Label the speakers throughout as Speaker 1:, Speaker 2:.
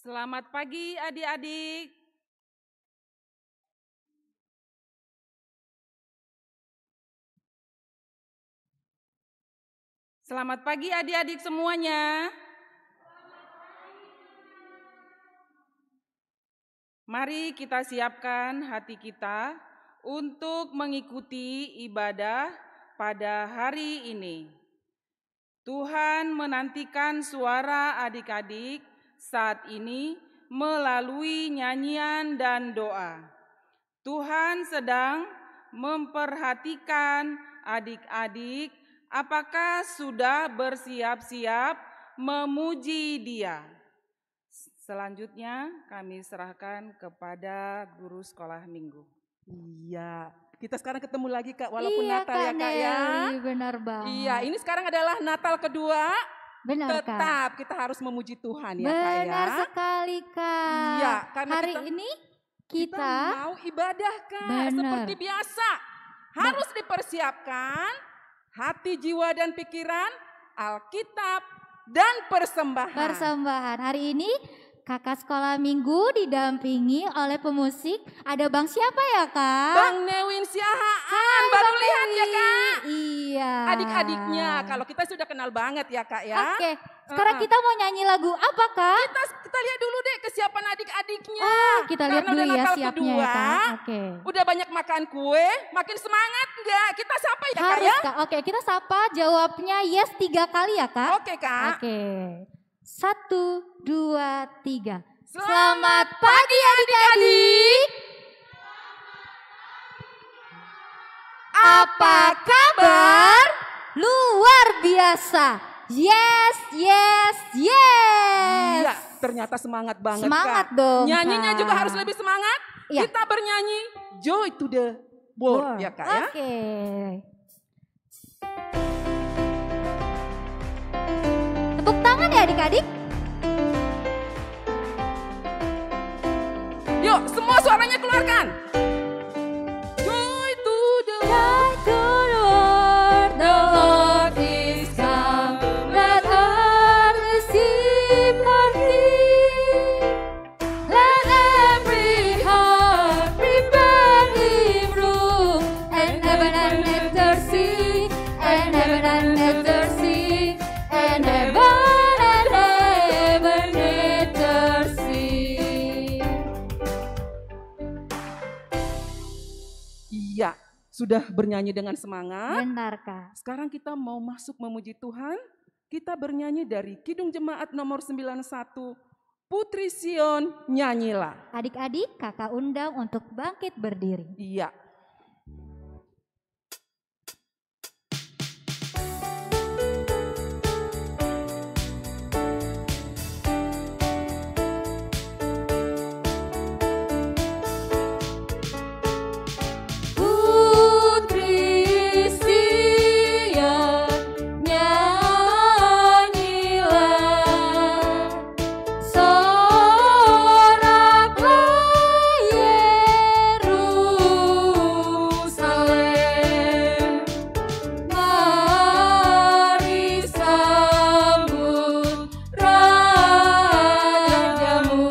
Speaker 1: Selamat pagi adik-adik. Selamat pagi adik-adik semuanya. Mari kita siapkan hati kita untuk mengikuti ibadah pada hari ini. Tuhan menantikan suara adik-adik saat ini melalui nyanyian dan doa. Tuhan sedang memperhatikan adik-adik apakah sudah bersiap-siap memuji Dia. Selanjutnya kami serahkan kepada guru sekolah minggu.
Speaker 2: Iya, kita sekarang ketemu lagi Kak, walaupun Natal
Speaker 3: Kak
Speaker 2: ya Kak ya.
Speaker 3: Nelly, benar banget.
Speaker 2: Iya, ini sekarang adalah Natal kedua.
Speaker 3: Benar
Speaker 2: Tetap
Speaker 3: Kak.
Speaker 2: kita harus memuji Tuhan ya Kak ya.
Speaker 3: Benar sekali Kak.
Speaker 2: Iya, karena
Speaker 3: hari ini kita
Speaker 2: mau ibadah Kak.
Speaker 3: Benar.
Speaker 2: Seperti biasa harus dipersiapkan hati, jiwa dan pikiran, Alkitab dan persembahan.
Speaker 3: persembahan. Hari ini Kakak sekolah minggu didampingi oleh pemusik. Ada Bang siapa ya Kak?
Speaker 2: Bang Newin Siahaan, baru
Speaker 3: Bang
Speaker 2: lihat ya
Speaker 3: Newi.
Speaker 2: Kak.
Speaker 3: Iya.
Speaker 2: Adik-adiknya, kalau kita sudah kenal banget ya Kak ya.
Speaker 3: Oke, sekarang kita mau nyanyi lagu apa Kak?
Speaker 2: Kita lihat dulu deh kesiapan adik-adiknya.
Speaker 3: Oh, kita lihat
Speaker 2: Karena
Speaker 3: dulu
Speaker 2: udah
Speaker 3: ya
Speaker 2: Natal
Speaker 3: siapnya
Speaker 2: kedua,
Speaker 3: ya Kak. Oke.
Speaker 2: Udah banyak makan kue, makin semangat nggak? Kita sapa ya Kak
Speaker 3: Harus
Speaker 2: ya?
Speaker 3: Kak. Oke, kita sapa jawabnya yes 3 kali ya Kak.
Speaker 2: Oke Kak.
Speaker 3: Oke. 1, 2, 3.
Speaker 2: Selamat pagi adik-adik.
Speaker 3: Apa kabar? Luar biasa. Yes, yes, yes.
Speaker 2: Iya, ternyata semangat banget
Speaker 3: Semangat
Speaker 2: Kak.
Speaker 3: dong,
Speaker 2: Nyanyinya
Speaker 3: Kak.
Speaker 2: juga harus lebih semangat.
Speaker 3: Iya.
Speaker 2: Kita bernyanyi Joy to the World ya Kak ya.
Speaker 3: Oke. Tepuk tangan ya adik-adik.
Speaker 2: Yuk, semua suaranya keluarkan. Joy to the
Speaker 3: Joy to the world, the Lord is come. Let earth receive her King. Let every heart prepare Him room. And heaven and earth sing, and heaven and earth sing, and heaven and earth sing.
Speaker 2: Iya, sudah bernyanyi dengan semangat.
Speaker 3: Benar Kak.
Speaker 2: Sekarang kita mau masuk memuji Tuhan. Kita bernyanyi dari Kidung Jemaat nomor 91. Putri Sion nyanyilah.
Speaker 3: Adik-adik, kakak undang untuk bangkit berdiri.
Speaker 2: Iya.
Speaker 3: Putri Sion nyanyilah, soraklah Yerusalem. Mari sambut rajamu,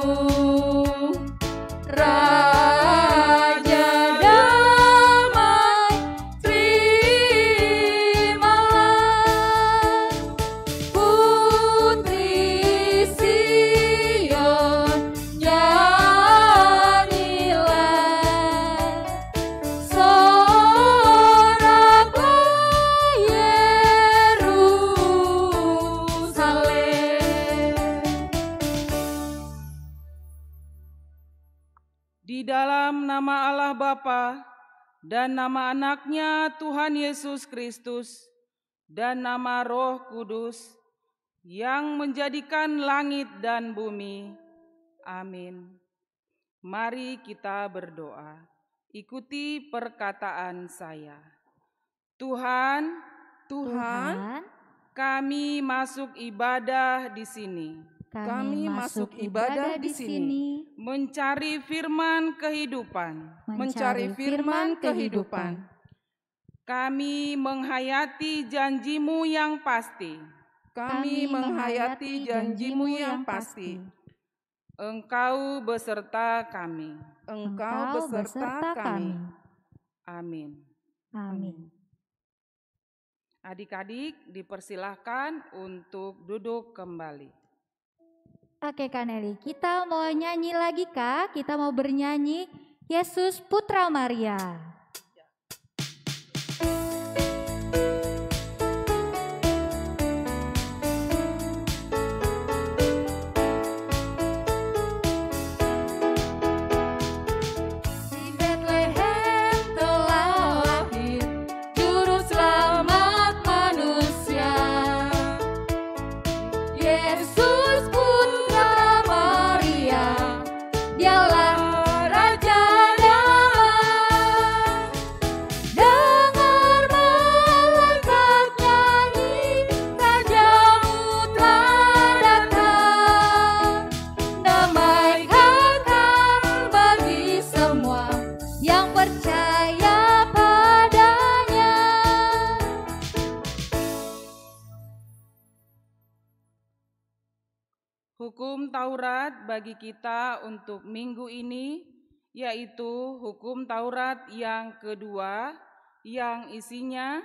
Speaker 3: Raja damai, terimalah. Putri Sion nyanyilah, soraklah Yerusalem.
Speaker 1: Di dalam nama Allah Bapa dan nama anaknya Tuhan Yesus Kristus dan nama Roh Kudus yang menjadikan langit dan bumi. Amin. Mari kita berdoa. Ikuti perkataan saya. Tuhan,
Speaker 2: Tuhan,
Speaker 1: kami masuk ibadah di sini.
Speaker 2: Kami masuk ibadah di sini.
Speaker 1: Mencari firman kehidupan.
Speaker 2: Mencari firman kehidupan.
Speaker 1: Kami menghayati janjimu yang pasti.
Speaker 2: Kami menghayati janjimu yang pasti.
Speaker 1: Engkau beserta kami.
Speaker 2: Engkau beserta kami.
Speaker 1: Amin.
Speaker 3: Amin.
Speaker 1: Adik-adik dipersilahkan untuk duduk kembali.
Speaker 3: Oke Kak Nelly, kita mau nyanyi lagi Kak, kita mau bernyanyi Yesus Putra Maria. Di Bethlehem telah lahir Juru Selamat manusia, Yesus Putra Maria, Dialah Raja Damai. Dengar malaikat nyanyi, Rajamu telah datang. Damai kekal bagi semua yang percaya padanya.
Speaker 1: Hukum Taurat bagi kita untuk minggu ini yaitu hukum Taurat yang kedua yang isinya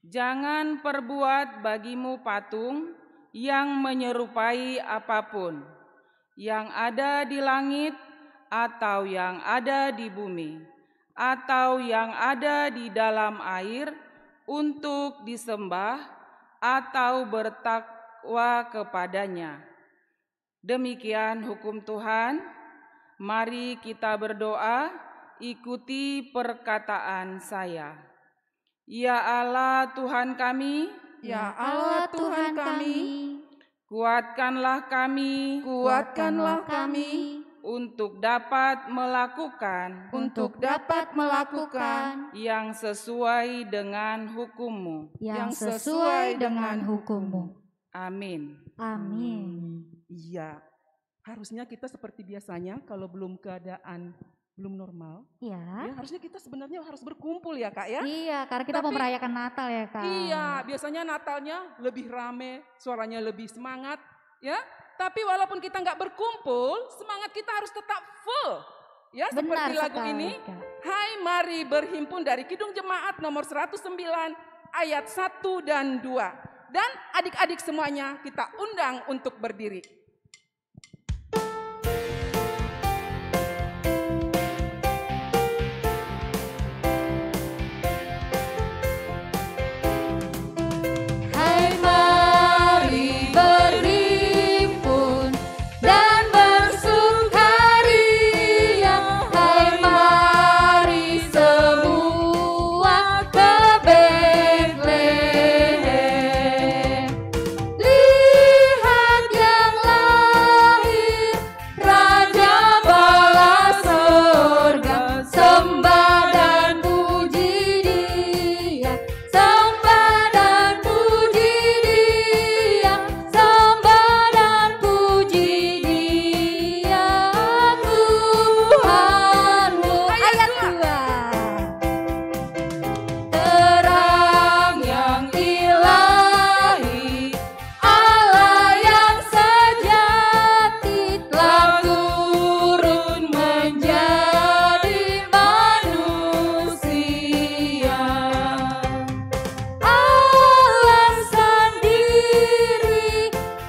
Speaker 1: jangan perbuat bagimu patung yang menyerupai apapun yang ada di langit atau yang ada di bumi atau yang ada di dalam air untuk disembah atau bertakwa kepadanya. Demikian hukum Tuhan. Mari kita berdoa, ikuti perkataan saya. Ya Allah Tuhan kami,
Speaker 2: Ya Allah Tuhan kami,
Speaker 1: kuatkanlah kami
Speaker 2: kuatkanlah kami
Speaker 1: untuk dapat melakukan
Speaker 2: untuk dapat melakukan
Speaker 1: yang sesuai dengan hukum-Mu.
Speaker 3: yang sesuai dengan hukum-Mu.
Speaker 1: Amin.
Speaker 3: Amin.
Speaker 2: Iya, harusnya kita seperti biasanya kalau belum keadaan belum normal,
Speaker 3: Ya.
Speaker 2: ya harusnya kita sebenarnya harus berkumpul ya Kak ya.
Speaker 3: Iya, karena kita mau
Speaker 2: Tapi-
Speaker 3: merayakan Natal ya Kak.
Speaker 2: Iya, biasanya Natalnya lebih rame, suaranya lebih semangat, ya. Tapi walaupun kita nggak berkumpul, semangat kita harus tetap full. Ya,
Speaker 3: Benar
Speaker 2: seperti lagu
Speaker 3: sekali,
Speaker 2: ini.
Speaker 3: Kak.
Speaker 2: Hai mari berhimpun dari Kidung Jemaat nomor 109 ayat 1 dan 2. Dan adik-adik semuanya kita undang untuk berdiri.
Speaker 3: Hai mari berhimpun dan bersukaria. Hai mari semua ke Bethlehem. Lihat yang lahir, Raja bala sorga. Sembah dan puji Dia, sembah dan puji Dia, sembah dan puji Dia, Tuhanmu. Ayat 2. Terang yang ilahi, Allah yang sejati telah turun menjadi manusia. Allah sendiri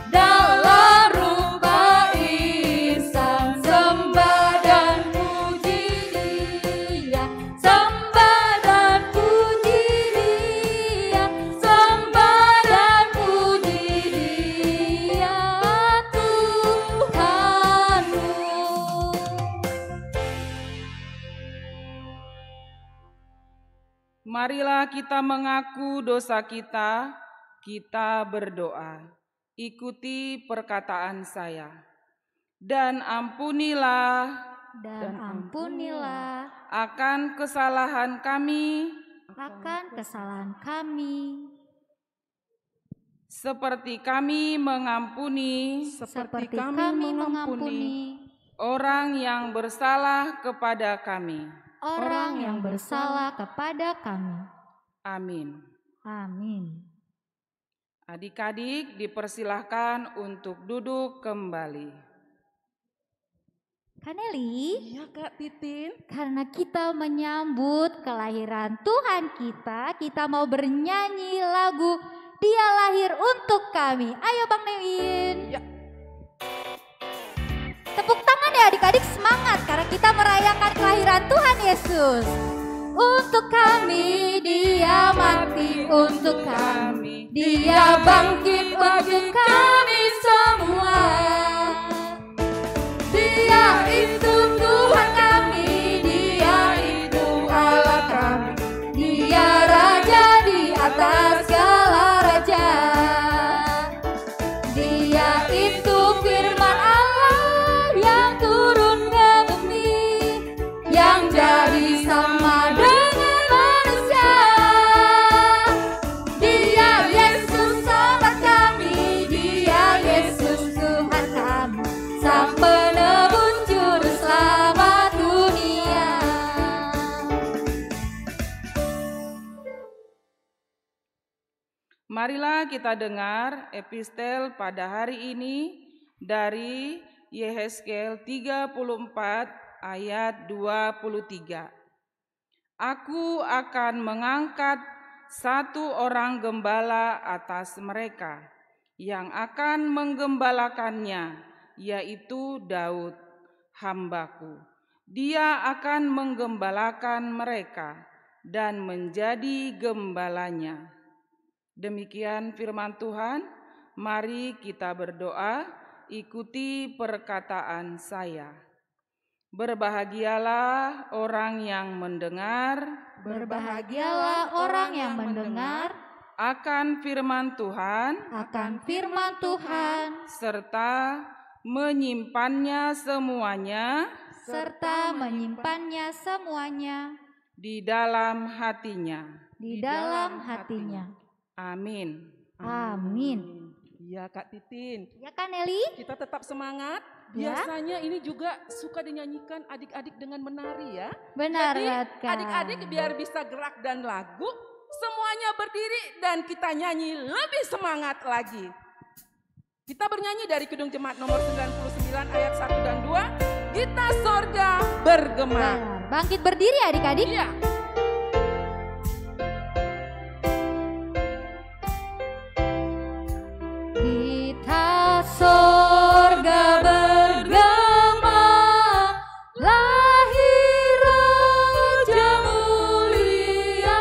Speaker 3: dalam rupa insan, sembah dan puji Dia, sembah dan puji Dia, sembah dan puji Dia, Tuhanmu.
Speaker 1: Marilah kita mengaku dosa kita berdoa. Ikuti perkataan saya. Dan ampunilah
Speaker 3: Dan ampunilah
Speaker 1: akan kesalahan kami
Speaker 3: akan kesalahan kami,
Speaker 1: seperti kami mengampuni
Speaker 3: seperti kami mengampuni
Speaker 1: orang yang bersalah kepada kami.
Speaker 3: orang yang bersalah kepada kami.
Speaker 1: Amin.
Speaker 3: Amin.
Speaker 1: Adik-adik dipersilahkan untuk duduk kembali.
Speaker 3: Kak Nelly,
Speaker 2: Iya Kak Titin.
Speaker 3: karena kita menyambut kelahiran Tuhan kita mau bernyanyi lagu Dia Lahir Untuk Kami. Ayo Bang Newin.
Speaker 2: Ya.
Speaker 3: Tepuk tangan ya adik-adik, semangat karena kita merayakan kelahiran Tuhan Yesus. Untuk kami Dia mati, untuk kami Dia bangkit bagi kami semua. Dia itu Tuhan kami, Dia itu Allah kami, Dia Raja di atas segala raja. Dia itu firman Allah yang turun ke bumi, yang jadi sama dengan manusia. Dia Yesus sobat kami, Dia Yesus Tuhan kami, Sang penebus juru selamat dunia.
Speaker 1: Marilah kita dengar epistel pada hari ini dari Yehezkiel 34 ayat 23. Aku akan mengangkat satu orang gembala atas mereka yang akan menggembalakannya, yaitu Daud, hambaku. Dia akan menggembalakan mereka dan menjadi gembalanya. Demikian firman Tuhan, mari kita berdoa, ikuti perkataan saya. Berbahagialah orang yang mendengar,
Speaker 3: Berbahagialah orang yang mendengar
Speaker 1: akan firman Tuhan,
Speaker 3: akan firman Tuhan,
Speaker 1: serta menyimpannya semuanya
Speaker 3: serta menyimpannya semuanya
Speaker 1: di dalam hatinya.
Speaker 3: di dalam hatinya.
Speaker 1: Amin.
Speaker 3: Amin.
Speaker 2: Iya Kak Titin.
Speaker 3: Ya kan Nelly?
Speaker 2: Kita tetap semangat.
Speaker 3: Ya.
Speaker 2: Biasanya ini juga suka dinyanyikan adik-adik dengan menari ya.
Speaker 3: Benar
Speaker 2: Jadi
Speaker 3: banget, Kak.
Speaker 2: adik-adik biar bisa gerak dan lagu, semuanya berdiri dan kita nyanyi lebih semangat lagi. Kita bernyanyi dari Kidung Jemaat nomor 99 ayat 1 dan 2. Kita sorga bergema.
Speaker 3: Benar. Bangkit berdiri adik-adik.
Speaker 2: Iya.
Speaker 3: Kita sorga bergema, lahir Raja mulia,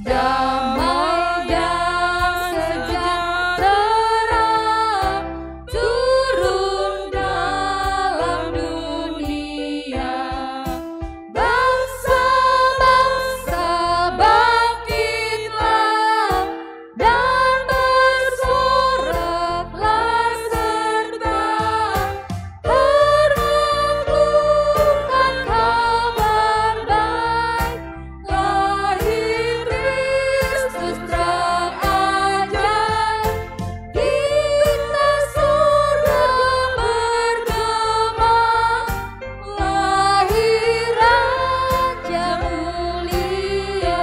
Speaker 3: damai dan sejahtera turun dalam dunia. Bangsa-bangsa bangkitlah dan bersoraklah serta menaklukkan kabar baik, lahir Kristus terang ajaib. Kita sorga bergema, lahir Raja mulia.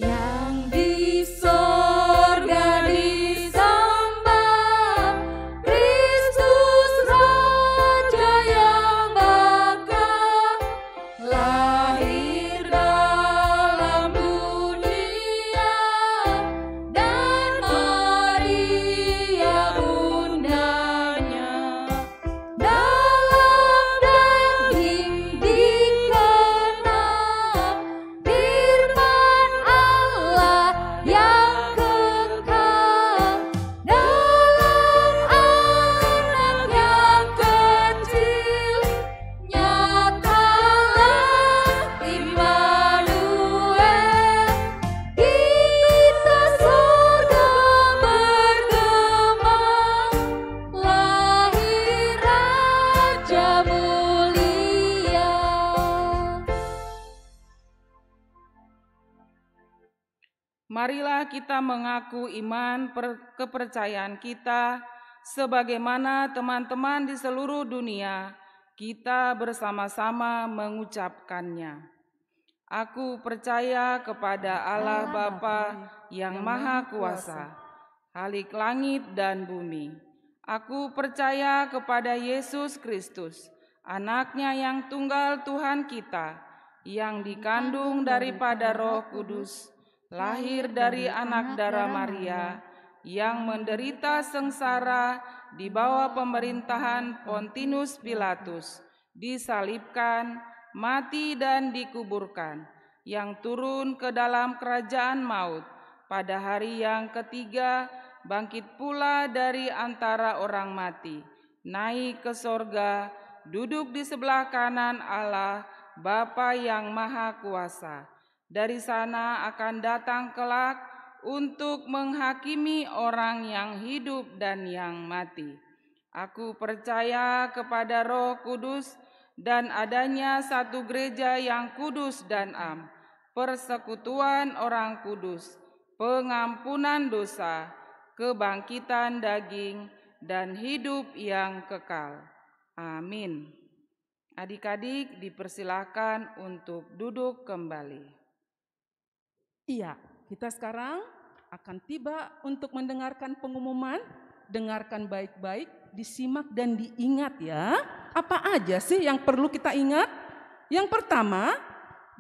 Speaker 3: Yang di sorga disembah, Kristus Raja yang bakal lahir dalam dunia, dan Maria bundanya. Dalam daging dikenal firman Allah yang kekal, dalam anak yang kecil nyatalah Immanuel. Kita sorga bergema, lahir Raja mulia.
Speaker 1: Marilah kita mengaku iman kepercayaan kita sebagaimana teman-teman di seluruh dunia kita bersama-sama mengucapkannya. Aku percaya kepada Allah Bapa yang Maha Kuasa, Khalik langit dan bumi. Aku percaya kepada Yesus Kristus, Anak-Nya yang tunggal Tuhan kita, yang dikandung daripada Roh Kudus, lahir dari anak darah Maria, yang menderita sengsara di bawah pemerintahan Pontius Pilatus, disalibkan, mati dan dikuburkan, yang turun ke dalam kerajaan maut, pada hari yang ketiga bangkit pula dari antara orang mati, naik ke sorga, duduk di sebelah kanan Allah, Bapa yang Maha Kuasa. Dari sana akan datang kelak untuk menghakimi orang yang hidup dan yang mati. Aku percaya kepada Roh Kudus dan adanya satu gereja yang kudus dan am, persekutuan orang kudus, pengampunan dosa, kebangkitan daging, dan hidup yang kekal. Amin. Adik-adik dipersilakan untuk duduk kembali.
Speaker 2: Iya, kita sekarang akan tiba untuk mendengarkan pengumuman. Dengarkan baik-baik, disimak dan diingat ya. Apa aja sih yang perlu kita ingat? Yang pertama,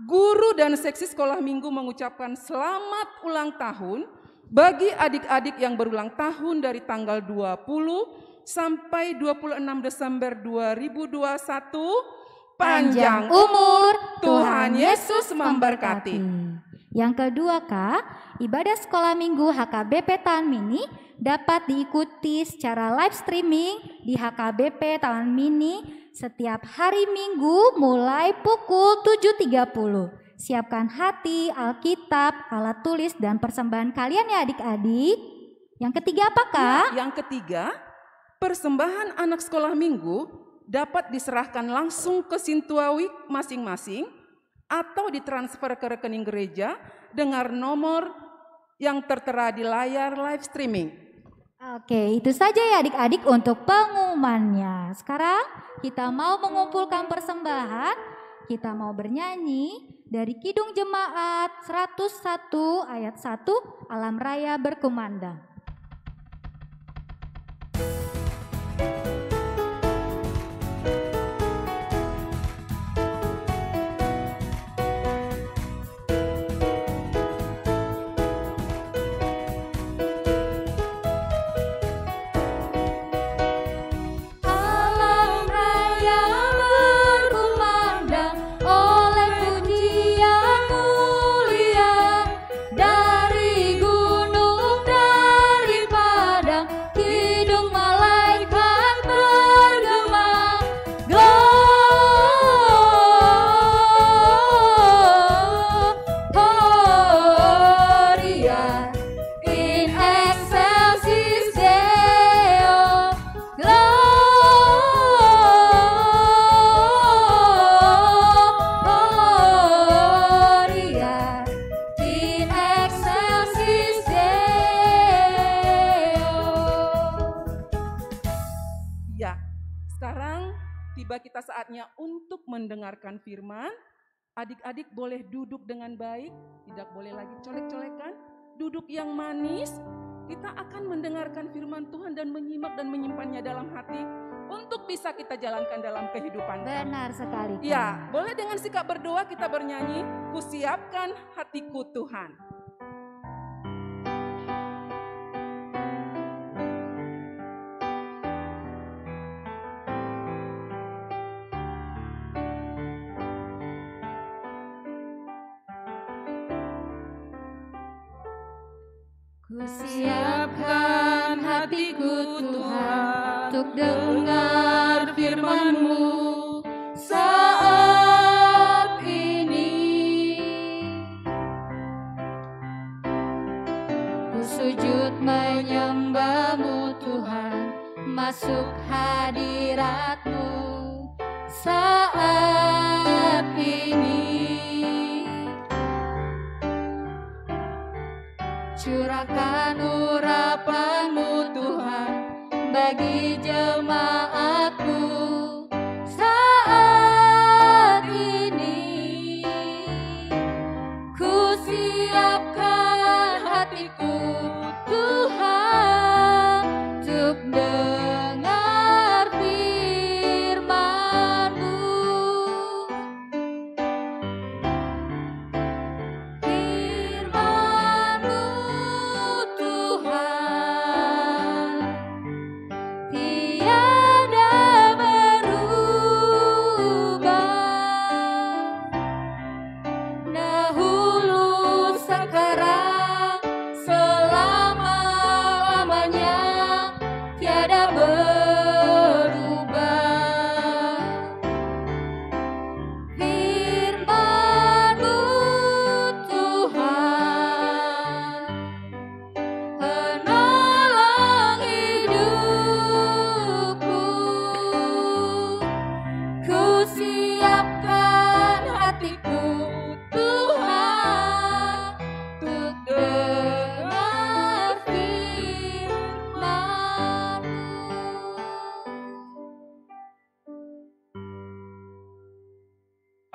Speaker 2: guru dan seksi sekolah minggu mengucapkan selamat ulang tahun bagi adik-adik yang berulang tahun dari tanggal 20 sampai 26 Desember 2021. Panjang umur, Tuhan Yesus memberkati.
Speaker 3: Yang kedua Kak, ibadah sekolah minggu HKBP Taman Mini dapat diikuti secara live streaming di HKBP Taman Mini setiap hari Minggu mulai pukul 7.30. Siapkan hati, Alkitab, alat tulis, dan persembahan kalian ya adik-adik. Yang ketiga apa Kak?
Speaker 2: Ya, yang ketiga, persembahan anak sekolah minggu dapat diserahkan langsung ke Sintuawi masing-masing atau ditransfer ke rekening gereja dengan nomor yang tertera di layar live streaming.
Speaker 3: Oke, itu saja ya adik-adik untuk pengumumannya. Sekarang kita mau mengumpulkan persembahan. Kita mau bernyanyi dari Kidung Jemaat 101 ayat 1, Alam Raya Berkumandang.
Speaker 2: Kita saatnya untuk mendengarkan firman. Adik-adik boleh duduk dengan baik, tidak boleh lagi colek-colekan. Duduk yang manis. Kita akan mendengarkan firman Tuhan dan menyimak dan menyimpannya dalam hati untuk bisa kita jalankan dalam kehidupan.
Speaker 3: Benar sekali.
Speaker 2: Ya, boleh dengan sikap berdoa kita bernyanyi, kusiapkan hatiku Tuhan.
Speaker 3: Kusiapkan hatiku Tuhan untuk dengar firman-Mu saat ini. Ku sujud menyembah-Mu Tuhan, masuk hadirat-Mu saat ini. Curahkan urapan-Mu Tuhan bagi jemaat-Mu saat ini. Ku siapkan hatiku Tuhan untuk dengar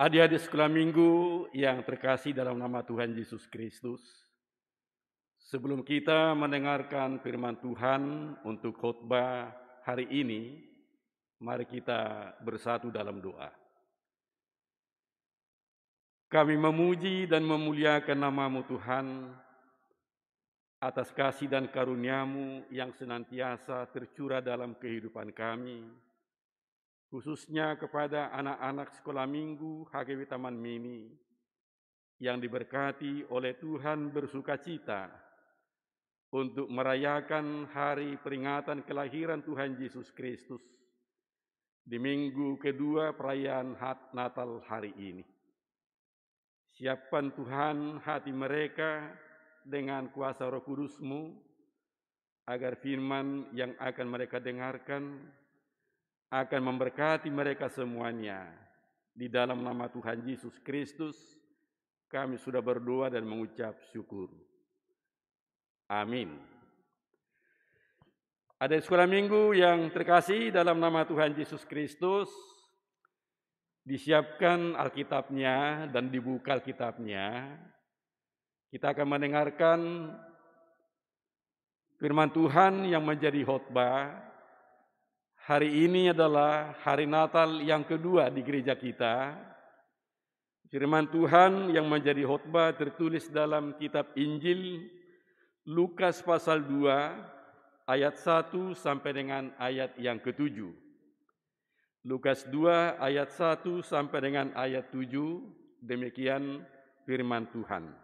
Speaker 4: Adik-adik sekolah minggu yang terkasih dalam nama Tuhan Yesus Kristus, sebelum kita mendengarkan firman Tuhan untuk khotbah hari ini, mari kita bersatu dalam doa. Kami memuji dan memuliakan nama-Mu Tuhan, atas kasih dan karunia-Mu yang senantiasa tercurah dalam kehidupan kami, khususnya kepada anak-anak sekolah minggu HKBP Taman Mini yang diberkati oleh Tuhan bersukacita untuk merayakan hari peringatan kelahiran Tuhan Yesus Kristus di minggu kedua perayaan Natal hari ini. Siapkan Tuhan hati mereka dengan kuasa Roh Kudus-Mu, agar firman yang akan mereka dengarkan akan memberkati mereka semuanya. Di dalam nama Tuhan Yesus Kristus, kami sudah berdoa dan mengucap syukur. Amin. Ada sekolah minggu yang terkasih dalam nama Tuhan Yesus Kristus, disiapkan Alkitabnya dan dibuka Alkitabnya. Kita akan mendengarkan firman Tuhan yang menjadi khotbah. Hari ini adalah hari Natal yang kedua di gereja kita. Firman Tuhan yang menjadi khotbah tertulis dalam kitab Injil Lukas pasal 2 ayat 1 sampai dengan ayat yang ke-7. Lukas 2 ayat 1 sampai dengan ayat 7, demikian firman Tuhan.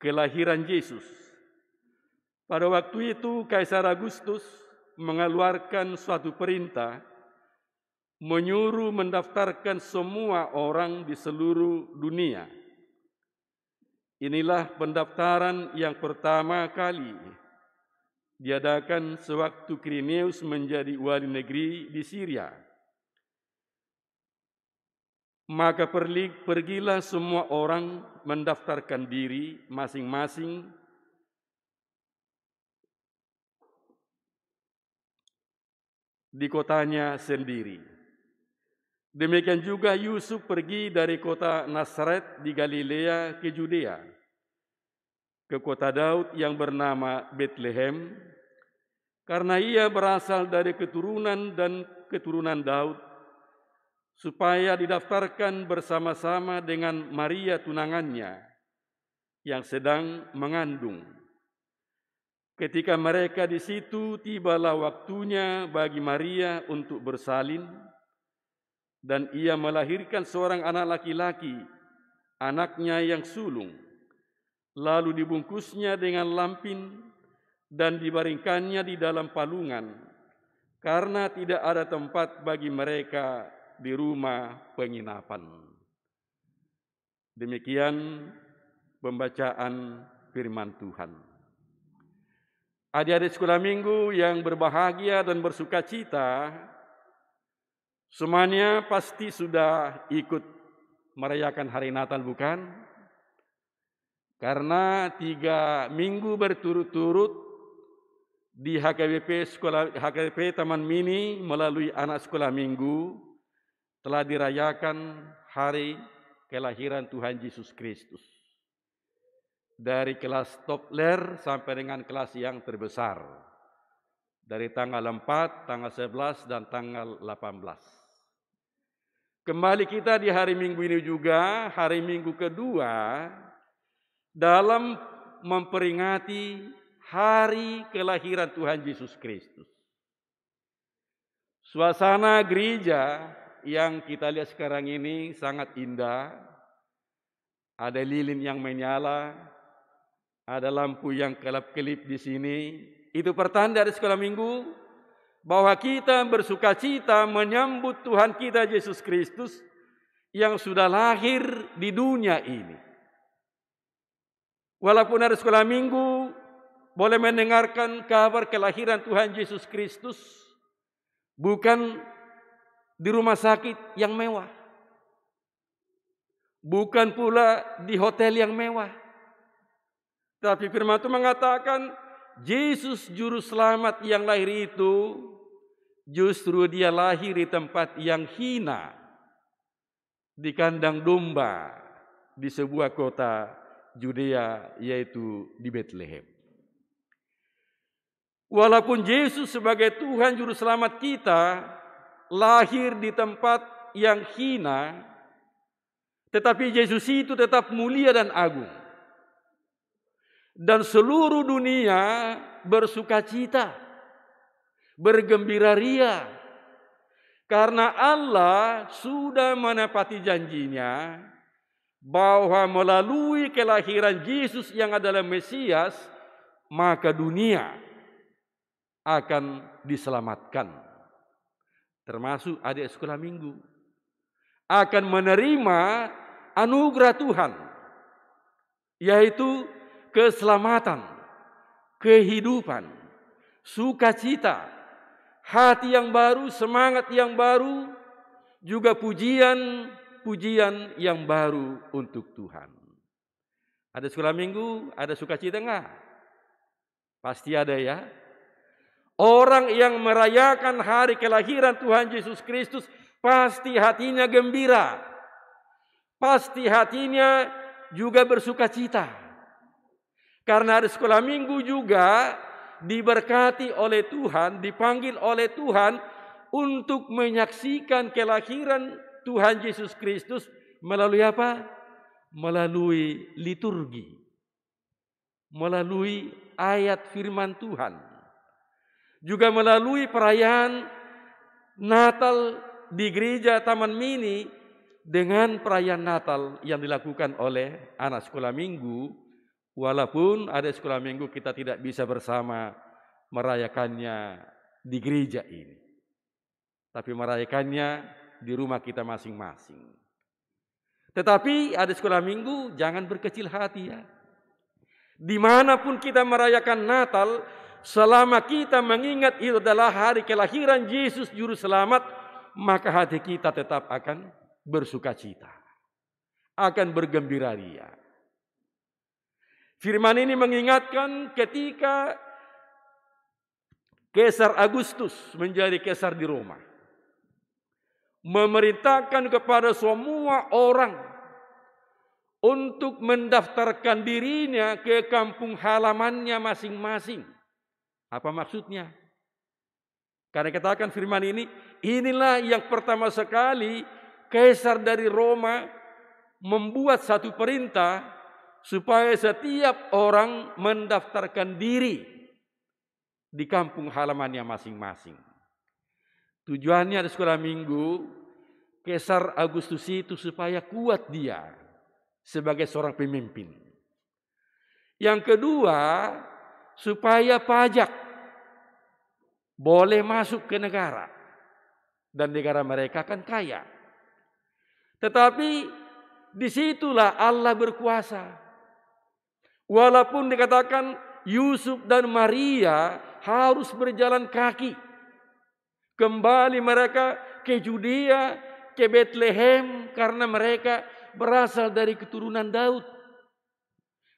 Speaker 4: Kelahiran Yesus. Pada waktu itu Kaisar Agustus mengeluarkan suatu perintah menyuruh mendaftarkan semua orang di seluruh dunia. Inilah pendaftaran yang pertama kali diadakan sewaktu Quirinius menjadi wali negeri di Syria. Maka pergilah semua orang mendaftarkan diri masing-masing di kotanya sendiri. Demikian juga Yusuf pergi dari kota Nazaret di Galilea ke Judea, ke kota Daud yang bernama Bethlehem, karena ia berasal dari keturunan Daud, supaya didaftarkan bersama-sama dengan Maria tunangannya yang sedang mengandung. Ketika mereka di situ, tibalah waktunya bagi Maria untuk bersalin, dan ia melahirkan seorang anak laki-laki, anaknya yang sulung. Lalu dibungkusnya dengan lampin dan dibaringkannya di dalam palungan, karena tidak ada tempat bagi mereka di rumah penginapan. Demikian pembacaan firman Tuhan. Adik-adik sekolah minggu yang berbahagia dan bersukacita, semuanya pasti sudah ikut merayakan hari Natal, bukan? Karena 3 minggu berturut-turut di HKBP Taman Mini melalui anak sekolah minggu telah dirayakan hari kelahiran Tuhan Yesus Kristus. Dari kelas topler sampai dengan kelas yang terbesar. Dari tanggal 4, tanggal 11, dan tanggal 18. Kembali kita di hari Minggu ini juga, hari Minggu kedua, dalam memperingati hari kelahiran Tuhan Yesus Kristus. Suasana gereja yang kita lihat sekarang ini sangat indah. Ada lilin yang menyala, ada lampu yang kelap-kelip di sini. Itu pertanda di sekolah minggu bahwa kita bersukacita menyambut Tuhan kita Yesus Kristus yang sudah lahir di dunia ini. Walaupun hari sekolah minggu boleh mendengarkan kabar kelahiran Tuhan Yesus Kristus bukan di rumah sakit yang mewah, bukan pula di hotel yang mewah. Tapi firman Tuhan mengatakan, Yesus juru selamat yang lahir itu, justru dia lahir di tempat yang hina. di kandang domba di sebuah kota Yudea, yaitu di Betlehem. Walaupun Yesus sebagai Tuhan Juru Selamat kita lahir di tempat yang hina, tetapi Yesus itu tetap mulia dan agung. Dan seluruh dunia bersukacita, bergembira ria, karena Allah sudah menepati janjinya bahwa melalui kelahiran Yesus yang adalah Mesias, maka dunia akan diselamatkan. Termasuk adik sekolah minggu akan menerima anugerah Tuhan, yaitu keselamatan, kehidupan, sukacita, hati yang baru, semangat yang baru, juga pujian yang baru untuk Tuhan. Ada sekolah minggu, ada sukacita enggak? Pasti ada ya. Orang yang merayakan hari kelahiran Tuhan Yesus Kristus pasti hatinya gembira. Pasti hatinya juga bersukacita. Karena hari sekolah minggu juga diberkati oleh Tuhan, dipanggil oleh Tuhan untuk menyaksikan kelahiran Tuhan Yesus Kristus melalui apa? Melalui liturgi. Melalui ayat firman Tuhan. Juga melalui perayaan Natal di gereja Taman Mini dengan perayaan Natal yang dilakukan oleh anak sekolah minggu. Walaupun ada sekolah minggu kita tidak bisa bersama merayakannya di gereja ini. Tapi merayakannya di rumah kita masing-masing. Tetapi ada sekolah minggu jangan berkecil hati ya. Dimanapun kita merayakan Natal, selama kita mengingat itu adalah hari kelahiran Yesus Juru Selamat, maka hati kita tetap akan bersukacita, akan bergembira ria. Firman ini mengingatkan ketika Kaisar Agustus menjadi kaisar di Roma, memerintahkan kepada semua orang untuk mendaftarkan dirinya ke kampung halamannya masing-masing. Apa maksudnya? Karena katakan firman ini, inilah yang pertama sekali Kaisar dari Roma membuat satu perintah supaya setiap orang mendaftarkan diri di kampung halamannya masing-masing. Tujuannya di sekolah minggu, Kaisar Agustus itu supaya kuat dia sebagai seorang pemimpin. Yang kedua, supaya pajak boleh masuk ke negara. Dan negara mereka kan kaya. Tetapi disitulah Allah berkuasa. Walaupun dikatakan Yusuf dan Maria harus berjalan kaki. Kembali mereka ke Judea, ke Betlehem, karena mereka berasal dari keturunan Daud.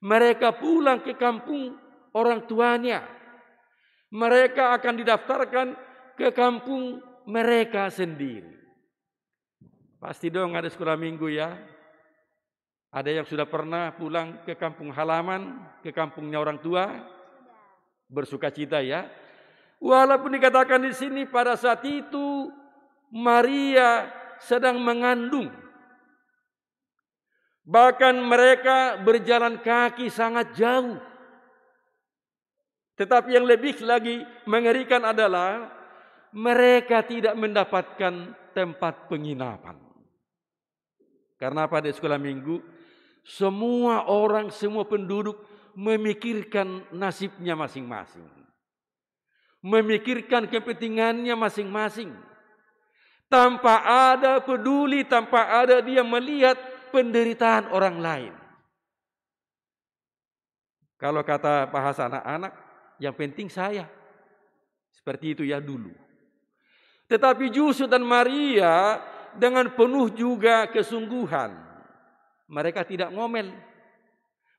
Speaker 4: Mereka pulang ke kampung orang tuanya. Mereka akan didaftarkan ke kampung mereka sendiri. Pasti dong ada sekolah minggu ya. Ada yang sudah pernah pulang ke kampung halaman, ke kampungnya orang tua? Bersukacita ya. Walaupun dikatakan di sini pada saat itu Maria sedang mengandung. Bahkan mereka berjalan kaki sangat jauh. Tetapi yang lebih lagi mengerikan adalah mereka tidak mendapatkan tempat penginapan. Karena pada sekolah minggu, semua orang, semua penduduk memikirkan nasibnya masing-masing. Memikirkan kepentingannya masing-masing. Tanpa ada peduli, tanpa ada dia melihat penderitaan orang lain. Kalau kata bahasa anak-anak, yang penting saya. Seperti itu ya dulu. Tetapi Yusuf dan Maria dengan penuh juga kesungguhan. Mereka tidak ngomel.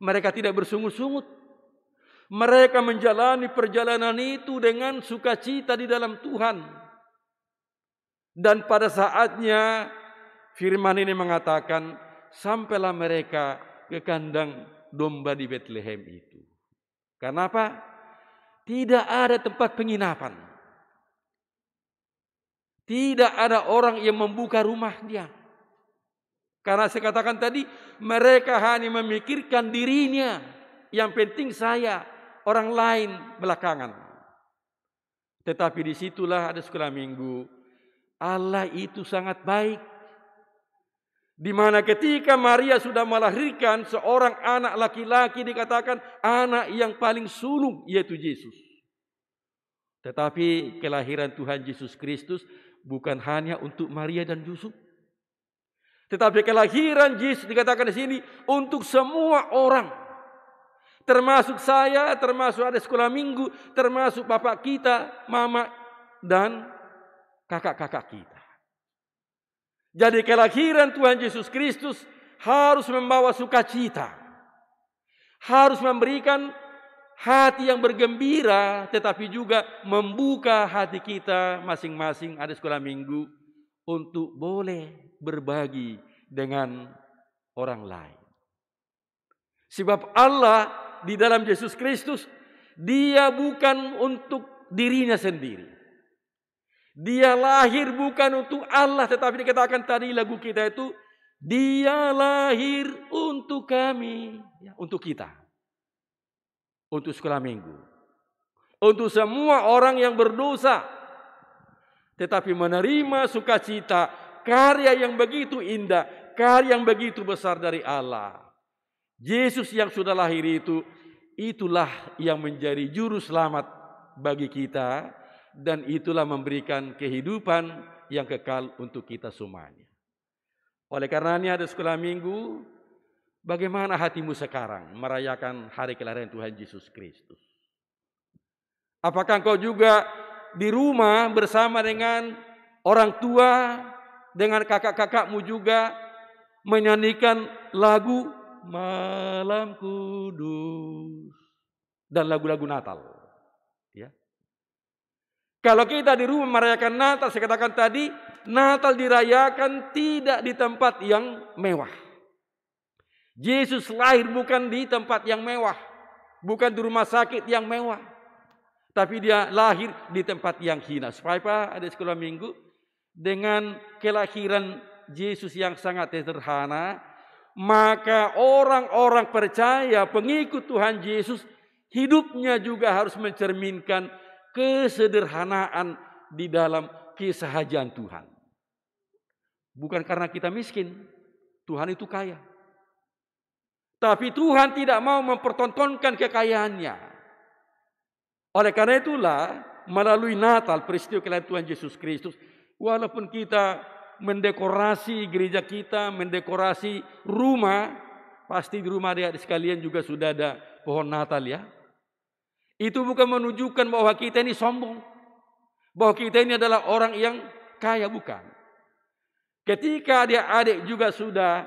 Speaker 4: Mereka tidak bersungut-sungut. Mereka menjalani perjalanan itu dengan sukacita di dalam Tuhan. Dan pada saatnya firman ini mengatakan, sampailah mereka ke kandang domba di Bethlehem itu. Kenapa? Tidak ada tempat penginapan. Tidak ada orang yang membuka rumahnya. Karena saya katakan tadi, mereka hanya memikirkan dirinya. Yang penting saya, orang lain belakangan. Tetapi disitulah ada sekolah minggu. Allah itu sangat baik. Di mana ketika Maria sudah melahirkan seorang anak laki-laki, dikatakan anak yang paling sulung, yaitu Yesus. Tetapi kelahiran Tuhan Yesus Kristus bukan hanya untuk Maria dan Yusuf. Tetapi kelahiran Yesus dikatakan di sini untuk semua orang. Termasuk saya, termasuk ada sekolah minggu, termasuk bapak kita, mama, dan kakak-kakak kita. Jadi kelahiran Tuhan Yesus Kristus harus membawa sukacita. Harus memberikan hati yang bergembira, tetapi juga membuka hati kita masing-masing ada sekolah minggu untuk boleh berbagi dengan orang lain. Sebab Allah di dalam Yesus Kristus, Dia bukan untuk dirinya sendiri. Dia lahir bukan untuk Allah, tetapi dikatakan tadi lagu kita itu, Dia lahir untuk kami, ya, untuk kita. Untuk sekolah minggu. Untuk semua orang yang berdosa. Tetapi menerima sukacita, karya yang begitu indah, karya yang begitu besar dari Allah. Yesus yang sudah lahir itu, itulah yang menjadi juru selamat bagi kita. Dan itulah memberikan kehidupan yang kekal untuk kita semuanya. Oleh karenanya ada sekolah minggu, bagaimana hatimu sekarang merayakan hari kelahiran Tuhan Yesus Kristus? Apakah engkau juga di rumah bersama dengan orang tua, dengan kakak-kakakmu juga menyanyikan lagu Malam Kudus dan lagu-lagu Natal? Ya. Kalau kita di rumah merayakan Natal, saya katakan tadi, Natal dirayakan tidak di tempat yang mewah. Yesus lahir bukan di tempat yang mewah, bukan di rumah sakit yang mewah, tapi Dia lahir di tempat yang hina. Supaya apa? Ada sekolah minggu dengan kelahiran Yesus yang sangat sederhana, maka orang-orang percaya pengikut Tuhan Yesus hidupnya juga harus mencerminkan kesederhanaan di dalam kesahajaan Tuhan. Bukan karena kita miskin, Tuhan itu kaya. Tapi Tuhan tidak mau mempertontonkan kekayaannya. Oleh karena itulah, melalui Natal, peristiwa kelahiran Tuhan Yesus Kristus, walaupun kita mendekorasi gereja kita, mendekorasi rumah, pasti di rumah adik-adik sekalian juga sudah ada pohon Natal ya. Itu bukan menunjukkan bahwa kita ini sombong. Bahwa kita ini adalah orang yang kaya, bukan. Ketika adik-adik juga sudah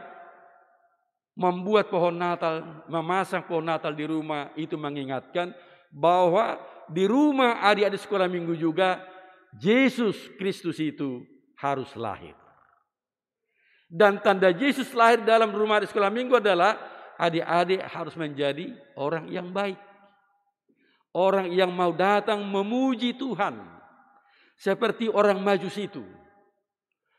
Speaker 4: membuat pohon Natal, memasang pohon Natal di rumah, itu mengingatkan bahwa di rumah adik-adik sekolah minggu juga, Yesus Kristus itu harus lahir. Dan tanda Yesus lahir dalam rumah adik sekolah minggu adalah adik-adik harus menjadi orang yang baik. Orang yang mau datang memuji Tuhan. Seperti orang Majus itu.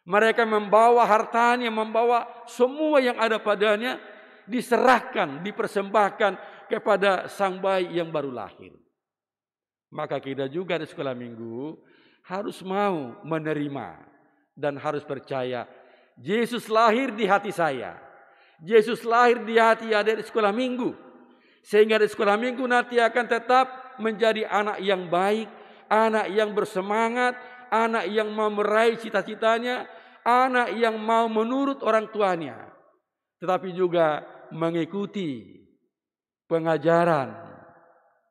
Speaker 4: Mereka membawa hartanya, membawa semua yang ada padanya, diserahkan, dipersembahkan kepada sang bayi yang baru lahir. Maka kita juga di sekolah minggu harus mau menerima dan harus percaya Yesus lahir di hati saya. Yesus lahir di hati adik di sekolah minggu. Sehingga di sekolah minggu nanti akan tetap menjadi anak yang baik, anak yang bersemangat, anak yang mau meraih cita-citanya, anak yang mau menurut orang tuanya. Tetapi juga mengikuti pengajaran,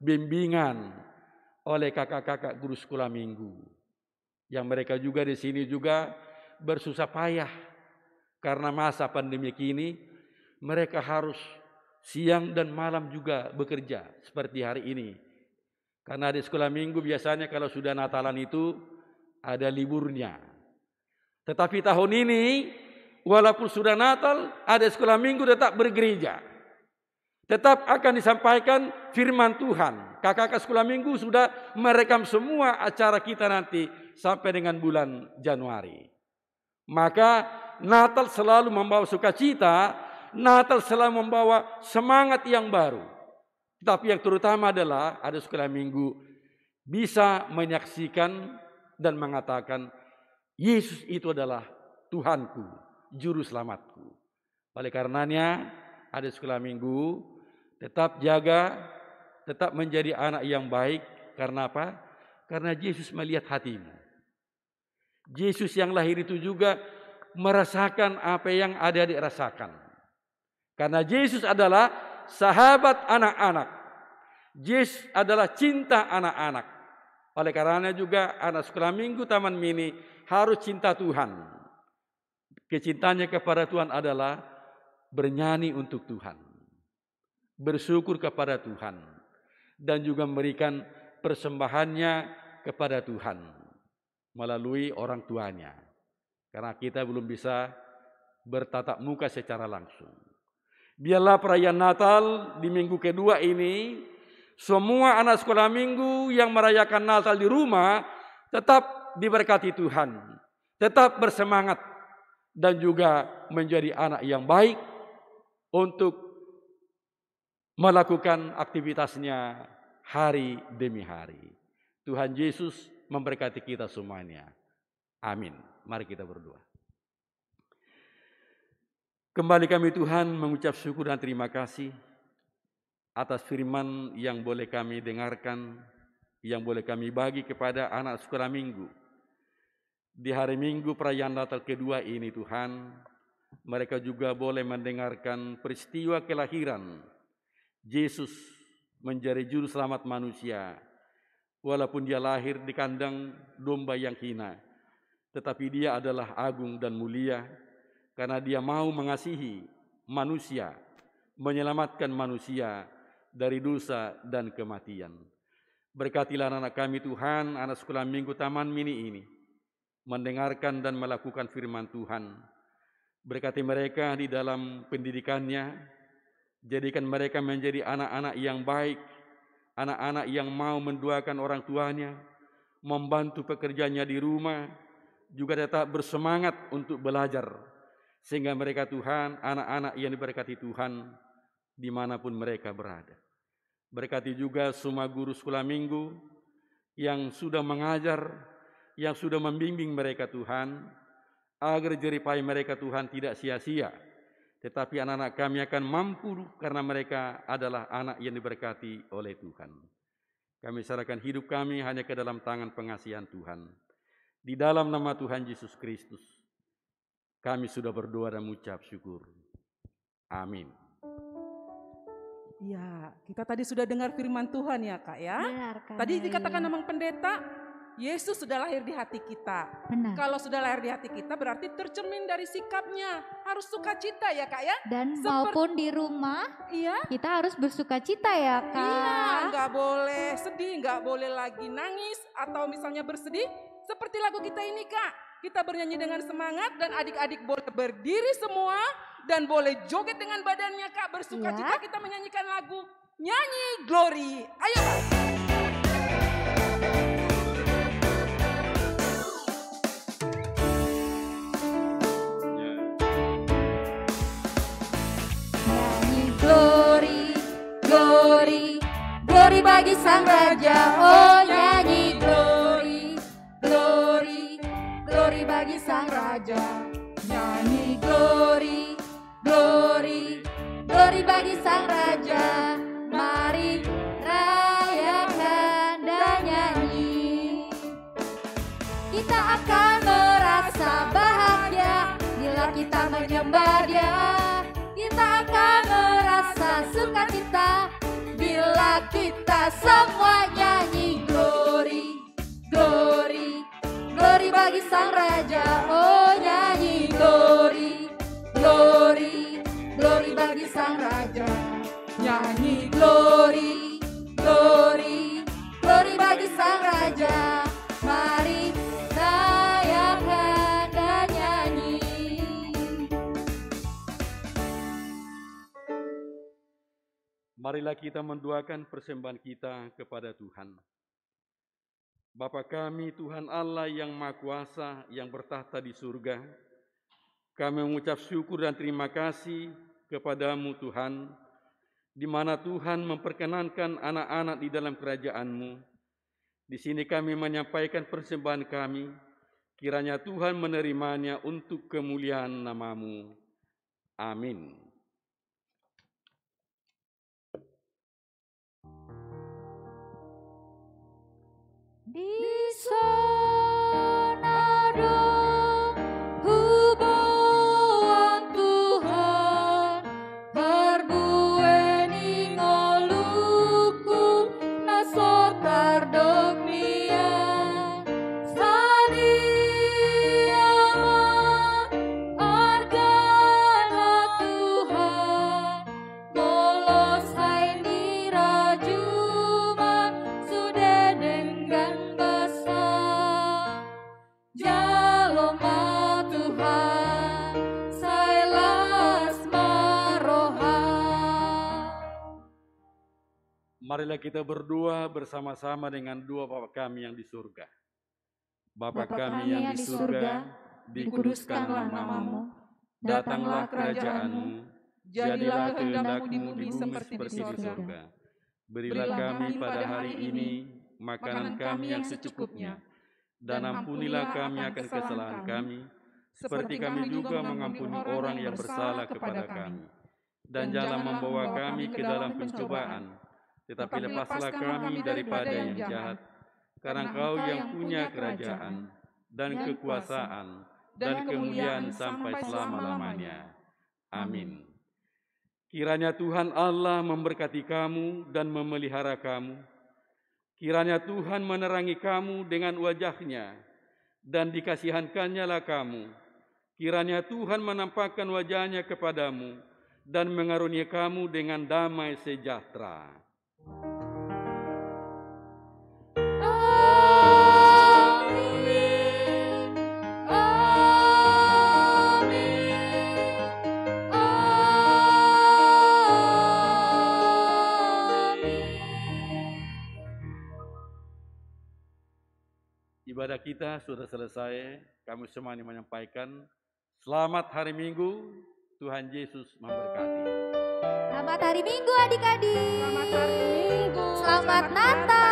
Speaker 4: bimbingan oleh kakak-kakak guru sekolah minggu. Yang mereka juga di sini juga bersusah payah. Karena masa pandemi ini, mereka harus siang dan malam juga bekerja seperti hari ini. Karena di sekolah minggu biasanya kalau sudah Natalan itu ada liburnya. Tetapi tahun ini walaupun sudah Natal, ada sekolah minggu tetap bergereja. Tetap akan disampaikan firman Tuhan. Kakak-kakak sekolah minggu sudah merekam semua acara kita nanti sampai dengan bulan Januari. Maka Natal selalu membawa sukacita, Natal selalu membawa semangat yang baru. Tapi yang terutama adalah ada sekolah minggu bisa menyaksikan dan mengatakan Yesus itu adalah Tuhanku, Juru Selamatku. Oleh karenanya ada sekolah minggu tetap jaga, tetap menjadi anak yang baik. Karena apa? Karena Yesus melihat hatimu. Yesus yang lahir itu juga merasakan apa yang adik-adik rasakan. Karena Yesus adalah sahabat anak-anak. Yesus adalah cinta anak-anak. Oleh karena juga anak sekolah minggu Taman Mini harus cinta Tuhan. Kecintaannya kepada Tuhan adalah bernyanyi untuk Tuhan, bersyukur kepada Tuhan, dan juga memberikan persembahannya kepada Tuhan melalui orang tuanya. Karena kita belum bisa bertatap muka secara langsung. Biarlah perayaan Natal di minggu kedua ini, semua anak sekolah minggu yang merayakan Natal di rumah tetap diberkati Tuhan, tetap bersemangat, dan juga menjadi anak yang baik untuk melakukan aktivitasnya hari demi hari. Tuhan Yesus memberkati kita semuanya. Amin. Mari kita berdoa. Kembali kami Tuhan mengucap syukur dan terima kasih atas firman yang boleh kami dengarkan, yang boleh kami bagi kepada anak sekolah minggu. Di hari Minggu perayaan Natal kedua ini Tuhan, mereka juga boleh mendengarkan peristiwa kelahiran Yesus menjadi juru selamat manusia. Walaupun dia lahir di kandang domba yang hina, tetapi dia adalah agung dan mulia karena dia mau mengasihi manusia, menyelamatkan manusia dari dosa dan kematian. Berkatilah anak kami Tuhan, anak sekolah minggu Taman Mini ini, mendengarkan dan melakukan firman Tuhan. Berkati mereka di dalam pendidikannya, jadikan mereka menjadi anak-anak yang baik, anak-anak yang mau mendoakan orang tuanya, membantu pekerjaannya di rumah, juga tetap bersemangat untuk belajar. Sehingga mereka Tuhan, anak-anak yang diberkati Tuhan, dimanapun mereka berada. Berkati juga semua guru sekolah minggu yang sudah mengajar, yang sudah membimbing mereka Tuhan, agar jerih mereka Tuhan tidak sia-sia. Tetapi anak-anak kami akan mampu karena mereka adalah anak yang diberkati oleh Tuhan. Kami serahkan hidup kami hanya ke dalam tangan pengasihan Tuhan. Di dalam nama Tuhan Yesus Kristus, kami sudah berdoa dan mengucap syukur. Amin.
Speaker 2: Ya, kita tadi sudah dengar firman Tuhan ya Kak ya.
Speaker 3: Benar, Kak
Speaker 2: Tadi
Speaker 3: Meli.
Speaker 2: dikatakan memang pendeta, Yesus sudah lahir di hati kita.
Speaker 3: Benar.
Speaker 2: Kalau sudah lahir di hati kita berarti tercermin dari sikapnya. Harus sukacita ya Kak ya.
Speaker 3: Dan maupun di rumah,
Speaker 2: Iya.
Speaker 3: kita harus bersukacita ya Kak.
Speaker 2: Iya, nggak boleh sedih, nggak boleh lagi nangis atau misalnya bersedih. Seperti lagu kita ini Kak, kita bernyanyi dengan semangat dan adik-adik boleh berdiri semua dan boleh joget dengan badannya Kak, bersukacita
Speaker 3: Ya.
Speaker 2: kita menyanyikan lagu Nyanyi Glory. Ayo Kak.
Speaker 3: Nyanyi glory, glory, glory bagi Sang Raja. Oh nyanyi glory, glory, glory bagi Sang Raja. Nyanyi glory, glory, glory bagi Sang Raja. Mari rayakan dan nyanyi. Kita akan merasa bahagia bila kita menyembah Dia. Kita akan merasa sukacita bila kita semua nyanyi glory, glory, glory bagi Sang Raja. Oh nyanyi glory, glory, glory bagi Sang Raja. Nyanyi glory, glory, glory bagi Sang Raja. Mari rayakan dan nyanyi.
Speaker 4: Marilah kita mendoakan persembahan kita kepada Tuhan. Bapa kami, Tuhan Allah yang Maha Kuasa, yang bertahta di surga, kami mengucap syukur dan terima kasih kepadamu Tuhan, di mana Tuhan memperkenankan anak-anak di dalam kerajaan-Mu. Di sini kami menyampaikan persembahan kami, kiranya Tuhan menerimanya untuk kemuliaan nama-Mu. Amin.
Speaker 3: Di sana dong hubungan Tuhan berbueni ngoluku nasotar dogmian sadia argana Tuhan bolos haini rajuman sudah dengan Jaloma Tuhan, sailas maroha.
Speaker 4: Marilah kita berdoa bersama-sama dengan doa Bapa kami yang di surga. Bapa kami yang di surga, dikuduskanlah namamu, datanglah kerajaan-Mu, jadilah kehendak-Mu di bumi seperti di surga. Berilah kami pada hari ini makanan kami yang secukupnya, dan ampunilah kami akan kesalahan kami, seperti kami juga mengampuni orang yang bersalah kepada kami. Dan jangan membawa kami ke dalam pencobaan, tetapi lepaslah kami daripada yang jahat, karena Engkau yang punya kerajaan, dan kekuasaan, dan kemuliaan sampai selama-lamanya. Amin. Kiranya Tuhan Allah memberkati kamu dan memelihara kamu. Kiranya Tuhan menerangi kamu dengan wajah-Nya dan dikasihankannya lah kamu. Kiranya Tuhan menampakkan wajah-Nya kepadamu dan mengaruniai kamu dengan damai sejahtera. Ibadah kita sudah selesai, kami semua menyampaikan selamat hari Minggu, Tuhan Yesus memberkati.
Speaker 3: Selamat hari Minggu adik-adik.
Speaker 2: Selamat hari Minggu.
Speaker 3: Selamat Natal.